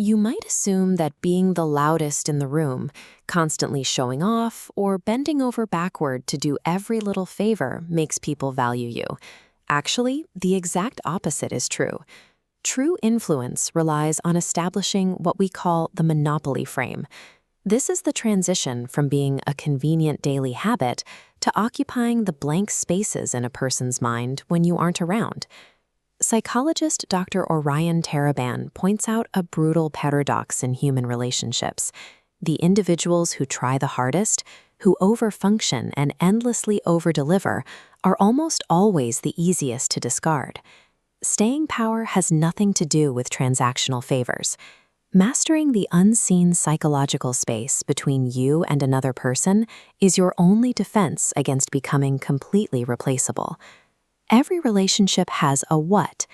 You might assume that being the loudest in the room, constantly showing off, or bending over backward to do every little favor makes people value you. Actually, the exact opposite is true. True influence relies on establishing what we call the monopoly frame. This is the transition from being a convenient daily habit to occupying the blank spaces in a person's mind when you aren't around. Psychologist Dr. Orion Taraban points out a brutal paradox in human relationships. The individuals who try the hardest, who overfunction and endlessly overdeliver, are almost always the easiest to discard. Staying power has nothing to do with transactional favors. Mastering the unseen psychological space between you and another person is your only defense against becoming completely replaceable. Every relationship has a what.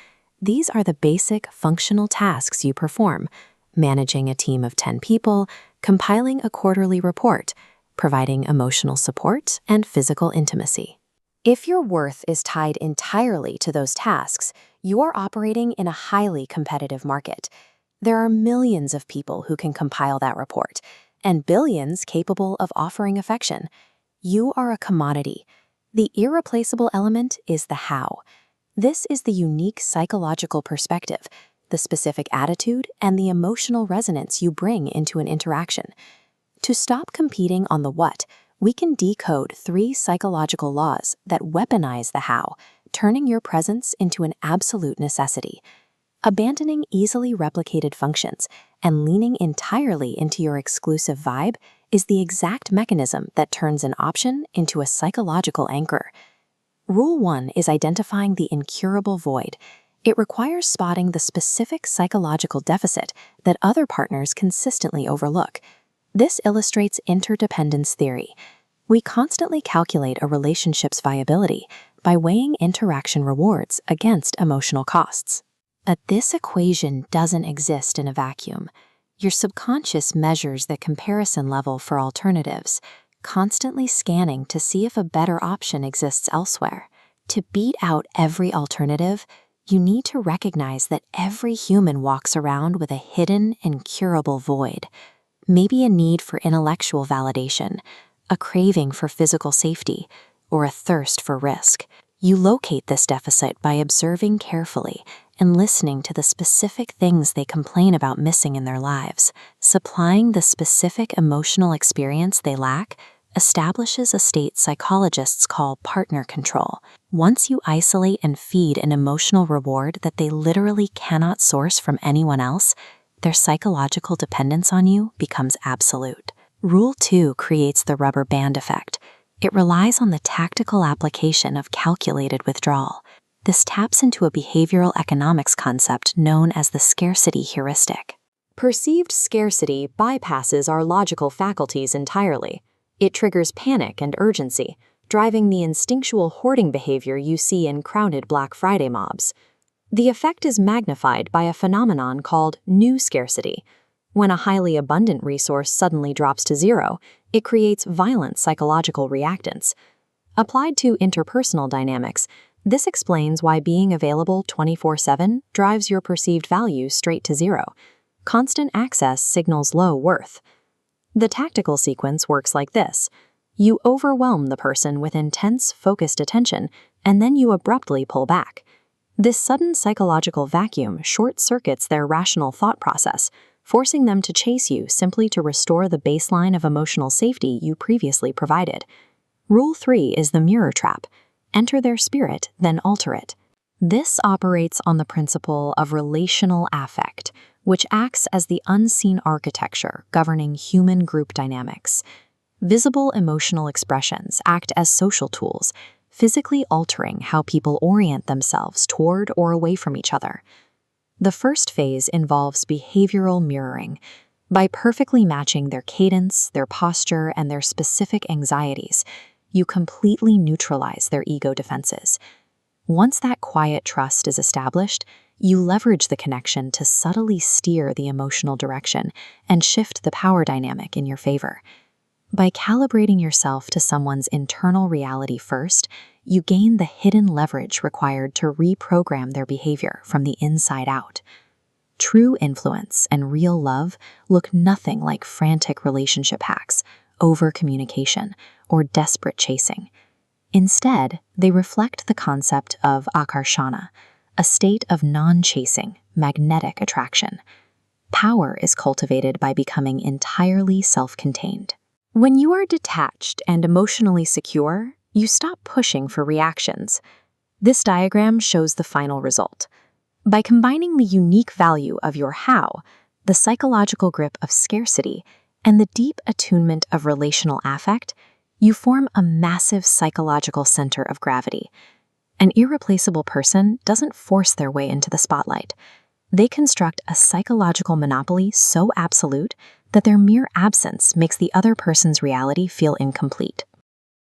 These are the basic functional tasks you perform: managing a team of 10 people, compiling a quarterly report, providing emotional support, and physical intimacy. If your worth is tied entirely to those tasks, you are operating in a highly competitive market. There are millions of people who can compile that report, and billions capable of offering affection. You are a commodity. The irreplaceable element is the how. This is the unique psychological perspective, the specific attitude, and the emotional resonance you bring into an interaction. To stop competing on the what, we can decode 3 psychological laws that weaponize the how, turning your presence into an absolute necessity. Abandoning easily replicated functions and leaning entirely into your exclusive vibe is the exact mechanism that turns an option into a psychological anchor. Rule 1 is identifying the incurable void. It requires spotting the specific psychological deficit that other partners consistently overlook. This illustrates interdependence theory. We constantly calculate a relationship's viability by weighing interaction rewards against emotional costs. But this equation doesn't exist in a vacuum. Your subconscious measures the comparison level for alternatives, constantly scanning to see if a better option exists elsewhere. To beat out every alternative, you need to recognize that every human walks around with a hidden, incurable void. Maybe a need for intellectual validation, a craving for physical safety, or a thirst for risk. You locate this deficit by observing carefully and listening to the specific things they complain about missing in their lives. Supplying the specific emotional experience they lack establishes a state psychologists call partner control. Once you isolate and feed an emotional reward that they literally cannot source from anyone else, their psychological dependence on you becomes absolute. Rule 2 creates the rubber band effect. It relies on the tactical application of calculated withdrawal. This taps into a behavioral economics concept known as the scarcity heuristic. Perceived scarcity bypasses our logical faculties entirely. It triggers panic and urgency, driving the instinctual hoarding behavior you see in crowded Black Friday mobs. The effect is magnified by a phenomenon called new scarcity. When a highly abundant resource suddenly drops to zero, it creates violent psychological reactance. Applied to interpersonal dynamics, this explains why being available 24/7 drives your perceived value straight to zero. Constant access signals low worth. The tactical sequence works like this. You overwhelm the person with intense, focused attention, and then you abruptly pull back. This sudden psychological vacuum short-circuits their rational thought process, forcing them to chase you simply to restore the baseline of emotional safety you previously provided. Rule 3 is the mirror trap. Enter their spirit, then alter it. This operates on the principle of relational affect, which acts as the unseen architecture governing human group dynamics. Visible emotional expressions act as social tools, physically altering how people orient themselves toward or away from each other. The first phase involves behavioral mirroring. By perfectly matching their cadence, their posture, and their specific anxieties, you completely neutralize their ego defenses. Once that quiet trust is established, you leverage the connection to subtly steer the emotional direction and shift the power dynamic in your favor. By calibrating yourself to someone's internal reality first, you gain the hidden leverage required to reprogram their behavior from the inside out. True influence and real love look nothing like frantic relationship hacks, over-communication, or desperate chasing. Instead, they reflect the concept of akarshana, a state of non-chasing, magnetic attraction. Power is cultivated by becoming entirely self-contained. When you are detached and emotionally secure, you stop pushing for reactions. This diagram shows the final result. By combining the unique value of your how, the psychological grip of scarcity, and the deep attunement of relational affect, you form a massive psychological center of gravity. An irreplaceable person doesn't force their way into the spotlight. They construct a psychological monopoly so absolute that their mere absence makes the other person's reality feel incomplete.